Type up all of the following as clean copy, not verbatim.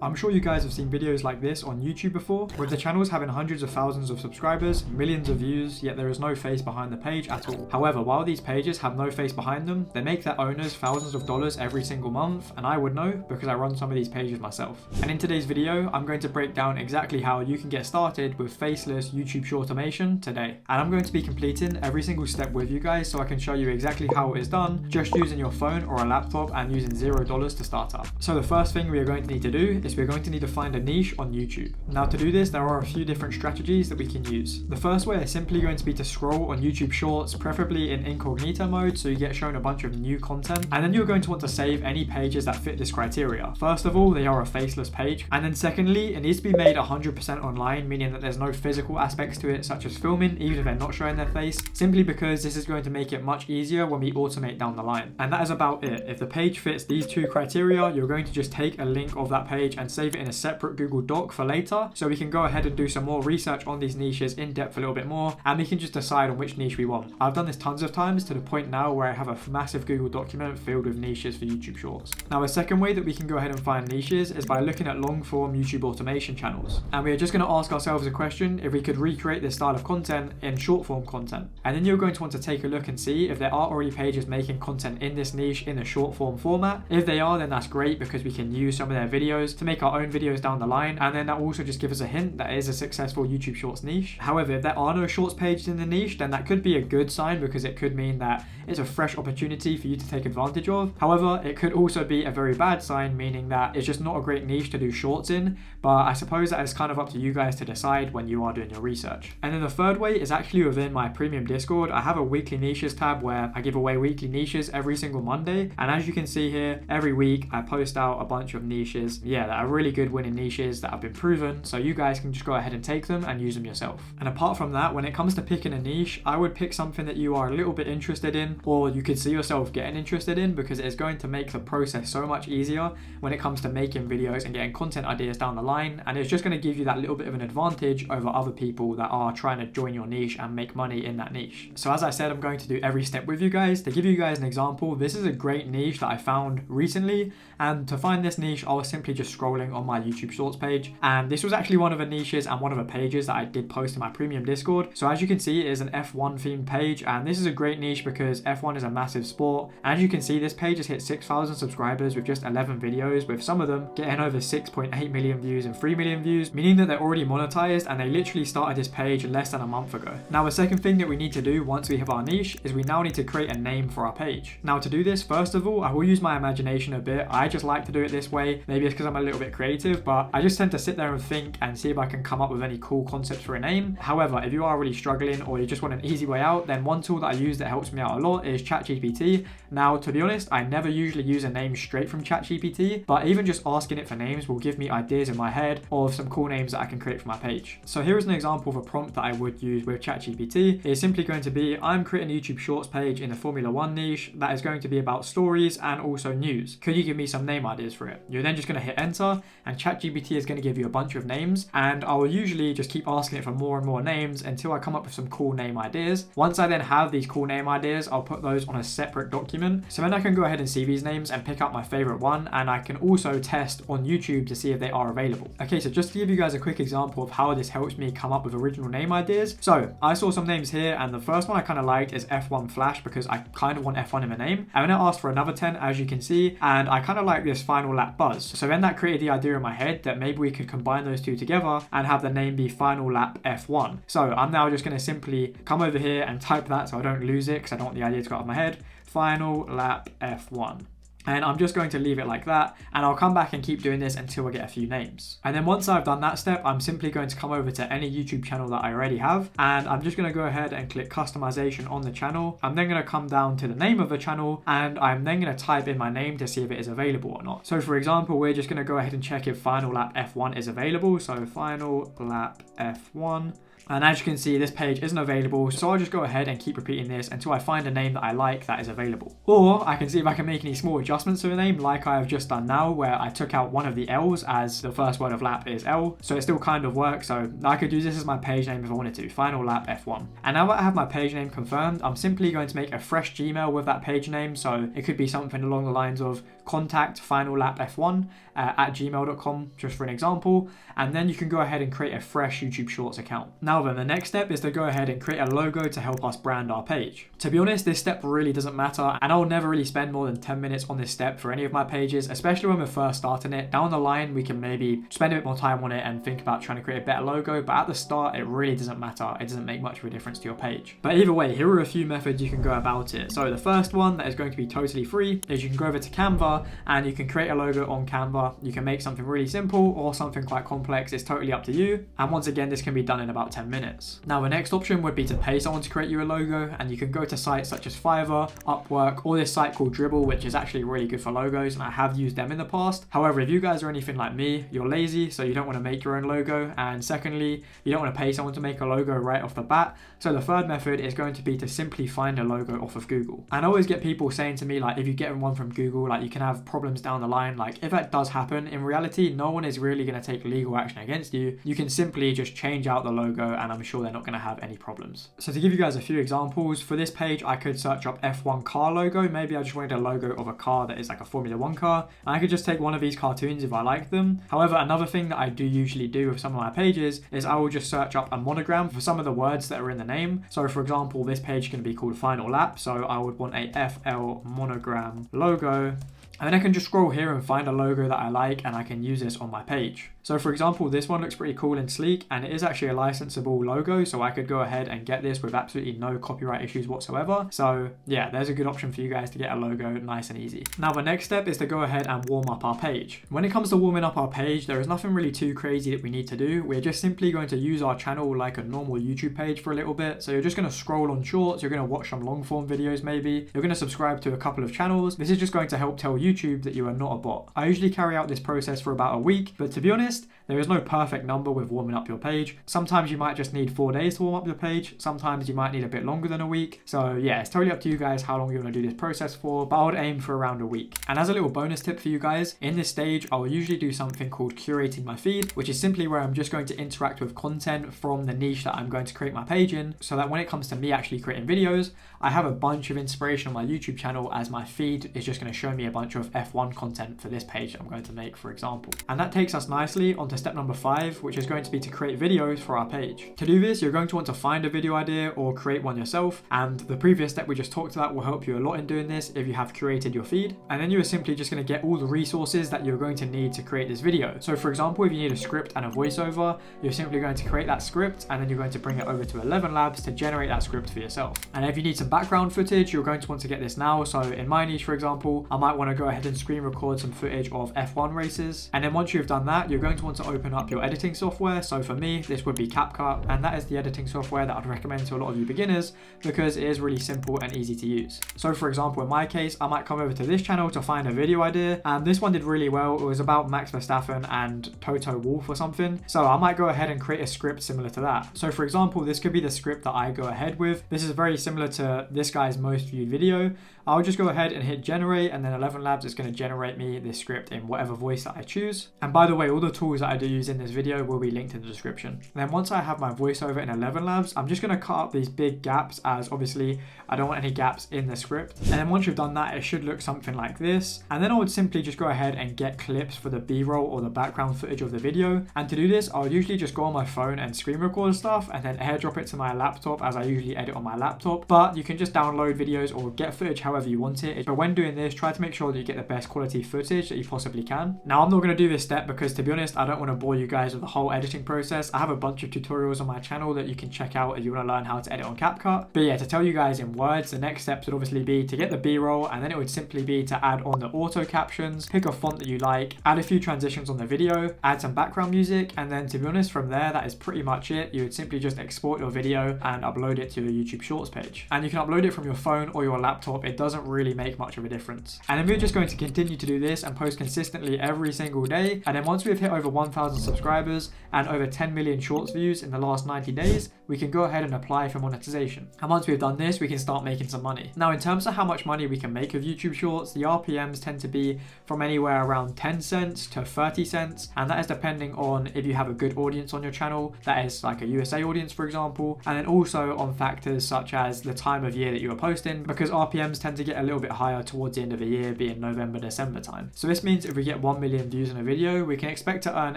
I'm sure you guys have seen videos like this on YouTube before, with the channels having hundreds of thousands of subscribers, millions of views, yet there is no face behind the page at all. However, while these pages have no face behind them, they make their owners thousands of dollars every single month, and I would know because I run some of these pages myself. And in today's video, I'm going to break down exactly how you can get started with faceless YouTube short automation today. And I'm going to be completing every single step with you guys so I can show you exactly how it is done just using your phone or a laptop and using $0 to start up. So the first thing we are going to need to do is we're going to need to find a niche on YouTube. Now to do this, there are a few different strategies that we can use. The first way is simply going to be to scroll on YouTube Shorts, preferably in incognito mode, so you get shown a bunch of new content. And then you're going to want to save any pages that fit this criteria. First of all, they are a faceless page. And then secondly, it needs to be made 100% online, meaning that there's no physical aspects to it, such as filming, even if they're not showing their face, simply because this is going to make it much easier when we automate down the line. And that is about it. If the page fits these two criteria, you're going to just take a link of that page and save it in a separate Google Doc for later, so we can go ahead and do some more research on these niches in depth a little bit more, and we can just decide on which niche we want. I've done this tons of times to the point now where I have a massive Google document filled with niches for YouTube Shorts. Now, a second way that we can go ahead and find niches is by looking at long form YouTube automation channels. And we are just going to ask ourselves a question if we could recreate this style of content in short form content. And then you're going to want to take a look and see if there are already pages making content in this niche in the short form format. If they are, then that's great because we can use some of their videos to make our own videos down the line, and then that also just gives us a hint that it is a successful YouTube Shorts niche. However, if there are no Shorts pages in the niche, then that could be a good sign because it could mean that it's a fresh opportunity for you to take advantage of. However, it could also be a very bad sign, meaning that it's just not a great niche to do Shorts in, but I suppose that is kind of up to you guys to decide when you are doing your research. And then the third way is actually within my premium Discord. I have a weekly niches tab where I give away weekly niches every single Monday, and as you can see here, every week I post out a bunch of niches, that are really good winning niches that have been proven, so you guys can just go ahead and take them and use them yourself. And apart from that, when it comes to picking a niche, I would pick something that you are a little bit interested in, or you could see yourself getting interested in, because it is going to make the process so much easier when it comes to making videos and getting content ideas down the line, and it's just going to give you that little bit of an advantage over other people that are trying to join your niche and make money in that niche. So as I said, I'm going to do every step with you guys. To give you guys an example, this is a great niche that I found recently, and to find this niche, I was simply just scrolling on my YouTube Shorts page, and this was actually one of the niches and one of the pages that I did post in my premium Discord. So as you can see, it is an F1 themed page, and this is a great niche because F1 is a massive sport. And as you can see, this page has hit 6,000 subscribers with just 11 videos, with some of them getting over 6.8 million views and 3 million views, meaning that they're already monetized, and they literally started this page less than a month ago. Now, the second thing that we need to do once we have our niche is we now need to create a name for our page. Now, to do this, first of all, I will use my imagination a bit. I just like to do it this way. Maybe it's because I'm a little bit creative, but I just tend to sit there and think and see if I can come up with any cool concepts for a name. However, if you are really struggling or you just want an easy way out, then one tool that I use that helps me out a lot is ChatGPT. Now, to be honest, I never usually use a name straight from ChatGPT, but even just asking it for names will give me ideas in my head of some cool names that I can create for my page. So here is an example of a prompt that I would use with ChatGPT. It's simply going to be, I'm creating a YouTube Shorts page in the Formula 1 niche that is going to be about stories and also news. Could you give me some name ideas for it? You're then just going to hit enter, and ChatGPT is going to give you a bunch of names, and I will usually just keep asking it for more and more names until I come up with some cool name ideas. Once I then have these cool name ideas, I'll put those on a separate document, so then I can go ahead and see these names and pick out my favorite one, and I can also test on YouTube to see if they are available. Okay, so just to give you guys a quick example of how this helps me come up with original name ideas. So I saw some names here, and the first one I kind of liked is F1 Flash because I kind of want F1 in my name. And then I asked for another 10, as you can see, and I kind of like this Final Lap Buzz. So then that created the idea in my head that maybe we could combine those two together and have the name be Final Lap F1. So I'm now just going to simply come over here and type that so I don't lose it because I don't want the idea to go out of my head. Final Lap F1. And I'm just going to leave it like that, and I'll come back and keep doing this until I get a few names. And then once I've done that step, I'm simply going to come over to any YouTube channel that I already have, and I'm just going to go ahead and click customization on the channel. I'm then going to come down to the name of the channel, and I'm then going to type in my name to see if it is available or not. So for example, we're just going to go ahead and check if Final Lap F1 is available. So Final Lap F1. And as you can see, this page isn't available, so I'll just go ahead and keep repeating this until I find a name that I like that is available. Or I can see if I can make any small adjustments to the name, like I have just done now, where I took out one of the L's as the first word of lap is L, so it still kind of works. So I could use this as my page name if I wanted to, Final Lap F1. And now that I have my page name confirmed, I'm simply going to make a fresh Gmail with that page name, so it could be something along the lines of contact finallapf1 at gmail.com, just for an example, and then you can go ahead and create a fresh YouTube Shorts account. Now then, the next step is to go ahead and create a logo to help us brand our page. To be honest, this step really doesn't matter, and I'll never really spend more than 10 minutes on this step for any of my pages, especially when we're first starting it. Down the line, we can maybe spend a bit more time on it and think about trying to create a better logo, but at the start, it really doesn't matter. It doesn't make much of a difference to your page. But either way, here are a few methods you can go about it. So the first one that is going to be totally free is you can go over to Canva and you can create a logo on Canva. You can make something really simple or something quite complex. It's totally up to you. And once again, this can be done in about 10 minutes. Now, the next option would be to pay someone to create you a logo, and you can go to sites such as Fiverr, Upwork, or this site called Dribble, which is actually really good for logos, and I have used them in the past. However, if you guys are anything like me, you're lazy, so you don't want to make your own logo, and secondly, you don't want to pay someone to make a logo right off the bat. So the third method is going to be to simply find a logo off of Google. And I always get people saying to me, like, if you get one from Google, like, you can have problems down the line. Like, if that does happen, in reality, no one is really going to take legal action against you. You can simply just change out the logo, and I'm sure they're not going to have any problems. So to give you guys a few examples, for this page, I could search up F1 car logo. Maybe I just wanted a logo of a car that is like a Formula 1 car, and I could just take one of these cartoons if I like them. However, another thing that I do usually do with some of my pages is I will just search up a monogram for some of the words that are in the name. So for example, this page can be called Final Lap, so I would want a FL monogram logo. And then I can just scroll here and find a logo that I like, and I can use this on my page. So for example, this one looks pretty cool and sleek, and it is actually a licensable logo, so I could go ahead and get this with absolutely no copyright issues whatsoever. So yeah, there's a good option for you guys to get a logo nice and easy. Now the next step is to go ahead and warm up our page. When it comes to warming up our page, there is nothing really too crazy that we need to do. We're just simply going to use our channel like a normal YouTube page for a little bit. So you're just going to scroll on shorts, you're going to watch some long form videos maybe, you're going to subscribe to a couple of channels. This is just going to help tell YouTube that you are not a bot. I usually carry out this process for about a week, but to be honest, there is no perfect number with warming up your page. Sometimes you might just need 4 days to warm up your page. Sometimes you might need a bit longer than a week. So yeah, it's totally up to you guys how long you want to do this process for, but I would aim for around a week. And as a little bonus tip for you guys, in this stage, I will usually do something called curating my feed, which is simply where I'm just going to interact with content from the niche that I'm going to create my page in, so that when it comes to me actually creating videos, I have a bunch of inspiration on my YouTube channel, as my feed is just going to show me a bunch of F1 content for this page that I'm going to make, for example. And that takes us nicely onto step number 5, which is going to be to create videos for our page. To do this, you're going to want to find a video idea or create one yourself, and the previous step we just talked about will help you a lot in doing this if you have curated your feed. And then you are simply just going to get all the resources that you're going to need to create this video. So for example, if you need a script and a voiceover, you're simply going to create that script, and then you're going to bring it over to 11 Labs to generate that script for yourself. And if you need some background footage, you're going to want to get this now. So in my niche, for example, I might want to go ahead and screen record some footage of F1 races. And then once you've done that, you're going to want to open up your editing software. So for me, this would be CapCut, and that is the editing software that I'd recommend to a lot of you beginners because it is really simple and easy to use. So for example, in my case, I might come over to this channel to find a video idea, and this one did really well. It was about Max Verstappen and Toto Wolff or something. So I might go ahead and create a script similar to that. So for example, this could be the script that I go ahead with. This is very similar to this guy's most viewed video. I'll just go ahead and hit generate, and then 11 Labs is going to generate me this script in whatever voice that I choose. And by the way, all the tools that I do use in this video will be linked in the description. And then once I have my voiceover in 11 Labs, I'm just going to cut up these big gaps, as obviously I don't want any gaps in the script. And then once you've done that, it should look something like this. And then I would simply just go ahead and get clips for the B-roll or the background footage of the video. And to do this, I'll usually just go on my phone and screen record stuff and then airdrop it to my laptop, as I usually edit on my laptop. But you can just download videos or get footage however you want it. But when doing this, try to make sure that you get the best quality footage that you possibly can. Now, I'm not going to do this step because, to be honest, I don't want to bore you guys with the whole editing process. I have a bunch of tutorials on my channel that you can check out if you want to learn how to edit on CapCut. But yeah, to tell you guys in words, the next steps would obviously be to get the B-roll, and then it would simply be to add on the auto captions, pick a font that you like, add a few transitions on the video, add some background music, and then to be honest, from there, that is pretty much it. You would simply just export your video and upload it to your YouTube Shorts page. And you can upload it from your phone or your laptop. It doesn't really make much of a difference. And then we're just going to continue to do this and post consistently every single day. And then once we've hit over 1,000 subscribers and over 10 million shorts views in the last 90 days, we can go ahead and apply for monetization. And once we've done this, we can start making some money. Now, in terms of how much money we can make with YouTube Shorts, the RPMs tend to be from anywhere around 10 cents to 30 cents. And that is depending on if you have a good audience on your channel, that is like a USA audience, for example, and then also on factors such as the time of year that you are posting, because RPMs tend to get a little bit higher towards the end of the year, being November, December time. So this means if we get 1 million views in a video, we can expect to earn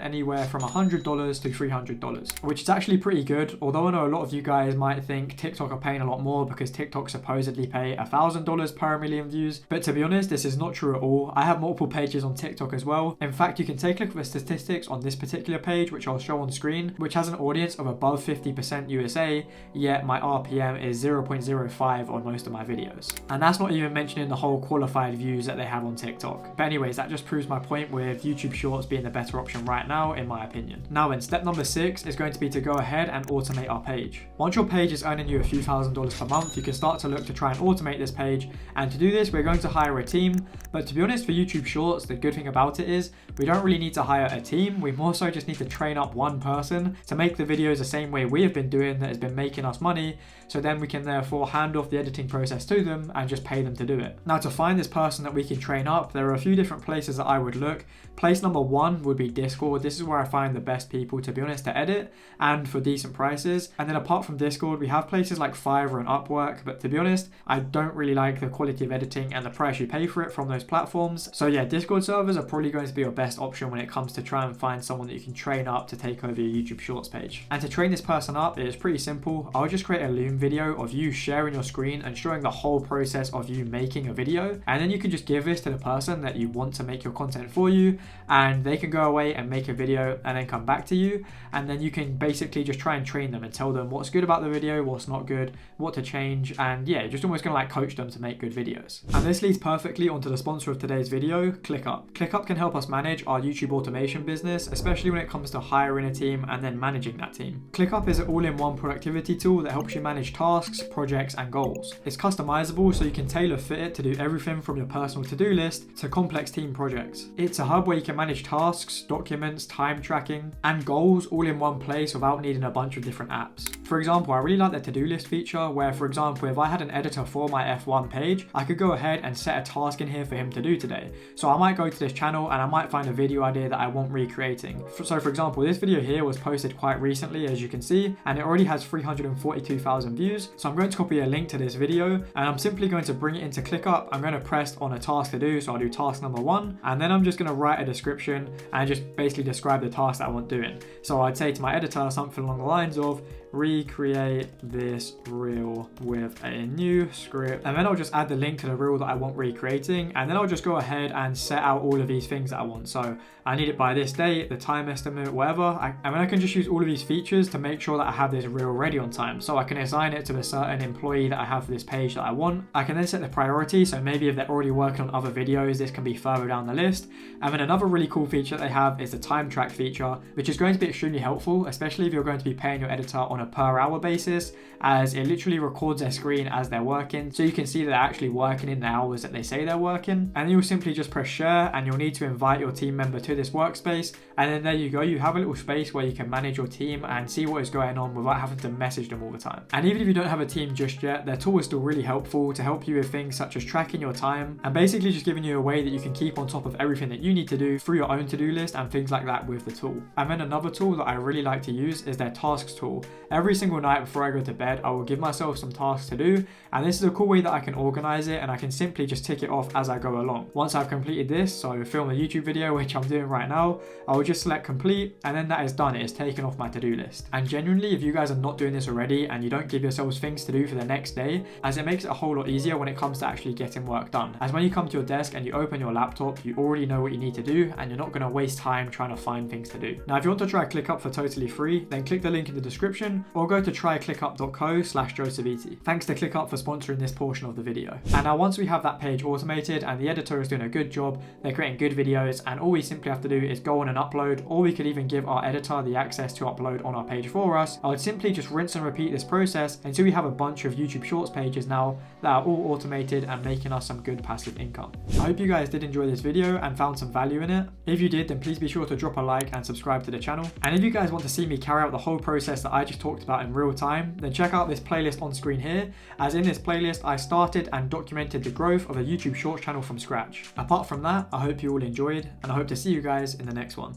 anywhere from $100 to $300, which is actually pretty good. Although I know a lot of you guys might think TikTok are paying a lot more because TikTok supposedly pay $1,000 per million views. But to be honest, this is not true at all. I have multiple pages on TikTok as well. In fact, you can take a look at the statistics on this particular page, which I'll show on screen, which has an audience of above 50% USA, yet my RPM is 0.05 on most of my videos. And that's not even mentioning the whole qualified views that they have on TikTok. But anyways, that just proves my point with YouTube Shorts being the better option right now, in my opinion. Now then, step number 6 is going to be to go ahead and automate our page. Once your page is earning you a few $1,000s per month, you can start to look to try and automate this page. And to do this, we're going to hire a team. But to be honest, for YouTube Shorts, the good thing about it is we don't really need to hire a team. We more so just need to train up one person to make the videos the same way we have been doing that has been making us money. So then we can therefore hand off the editing process to them and just pay them to do it. Now, to find this person that we can train up, there are a few different places that I would look. Place number 1 would be Discord. This is where I find the best people, to be honest, to edit and for decent prices. And then apart from Discord, we have places like Fiverr and Upwork, but to be honest, I don't really like the quality of editing and the price you pay for it from those platforms. So yeah, Discord servers are probably going to be your best option when it comes to try and find someone that you can train up to take over your YouTube Shorts page. And to train this person up, it is pretty simple. I'll just create a Loom video of you sharing your screen and showing the whole process of you making a video. And then you can just give this to the person that you want to make your content for you, and they can go away and make a video and then come back to you. And then you can basically just try and train them and tell them what's good about the video, what's not good, what to change, and yeah, just almost gonna like coach them to make good videos. And this leads perfectly onto the sponsor of today's video, ClickUp. ClickUp can help us manage our YouTube automation business, especially when it comes to hiring a team and then managing that team. ClickUp is an all-in-one productivity tool that helps you manage tasks, projects, and goals. It's customizable, so you can tailor fit it to do everything from your personal to-do list to complex team projects. It's a hub where you can manage tasks, documents, time tracking, and goals all in one place without needing a bunch of different apps. For example, I really like the to-do list feature where, for example, if I had an editor for my F1 page, I could go ahead and set a task in here for him to do today. So I might go to this channel and I might find a video idea that I want recreating. So for example, this video here was posted quite recently, as you can see, and it already has 342,000 views. So I'm going to copy a link to this video and I'm simply going to bring it into ClickUp. I'm going to press on a task to do. So I'll do task number 1, and then I'm just going to write a description and just basically describe the task that I want doing. So I'd say to my editor something along the lines of recreate this reel with a new script, and then I'll just add the link to the reel that I want recreating, and then I'll just go ahead and set out all of these things that I want. So I need it by this date, the time estimate, whatever, and then I can just use all of these features to make sure that I have this reel ready on time. So I can assign it to a certain employee that I have for this page that I want. I can then set the priority, so maybe if they're already working on other videos, this can be further down the list. And then another really cool feature that they have is the time track feature, which is going to be extremely helpful, especially if you're going to be paying your editor on a per hour basis, as it literally records their screen as they're working, so you can see that they're actually working in the hours that they say they're working. And you'll simply just press share, and you'll need to invite your team member to this workspace, and then there you go, you have a little space where you can manage your team and see what is going on without having to message them all the time. And even if you don't have a team just yet, their tool is still really helpful to help you with things such as tracking your time and basically just giving you a way that you can keep on top of everything that you need to do through your own to-do list and things like that with the tool. And then another tool that I really like to use is their tasks tool. Every single night before I go to bed, I will give myself some tasks to do, and this is a cool way that I can organize it, and I can simply just tick it off as I go along. Once I've completed this, so film a YouTube video, which I'm doing right now, I will just select complete, and then that is done. It is taken off my to-do list. And genuinely, if you guys are not doing this already and you don't give yourselves things to do for the next day, as it makes it a whole lot easier when it comes to actually getting work done. As when you come to your desk and you open your laptop, you already know what you need to do, and you're not going to waste time trying to find things to do. Now, if you want to try ClickUp for totally free, then click the link in the description or go to tryclickup.co/Sbiti. Thanks to ClickUp for sponsoring this portion of the video. And now once we have that page automated and the editor is doing a good job, they're creating good videos, and all we simply have to do is go on and upload, or we could even give our editor the access to upload on our page for us. I would simply just rinse and repeat this process until we have a bunch of YouTube Shorts pages now that are all automated and making us some good passive income. I hope you guys did enjoy this video and found some value in it. If you did, then please be sure to drop a like and subscribe to the channel. And if you guys want to see me carry out the whole process that I just talked about in real time, then check out this playlist on screen here, as in this playlist I started and documented the growth of a YouTube Shorts channel from scratch. Apart from that, I hope you all enjoyed, and I hope to see you guys in the next one.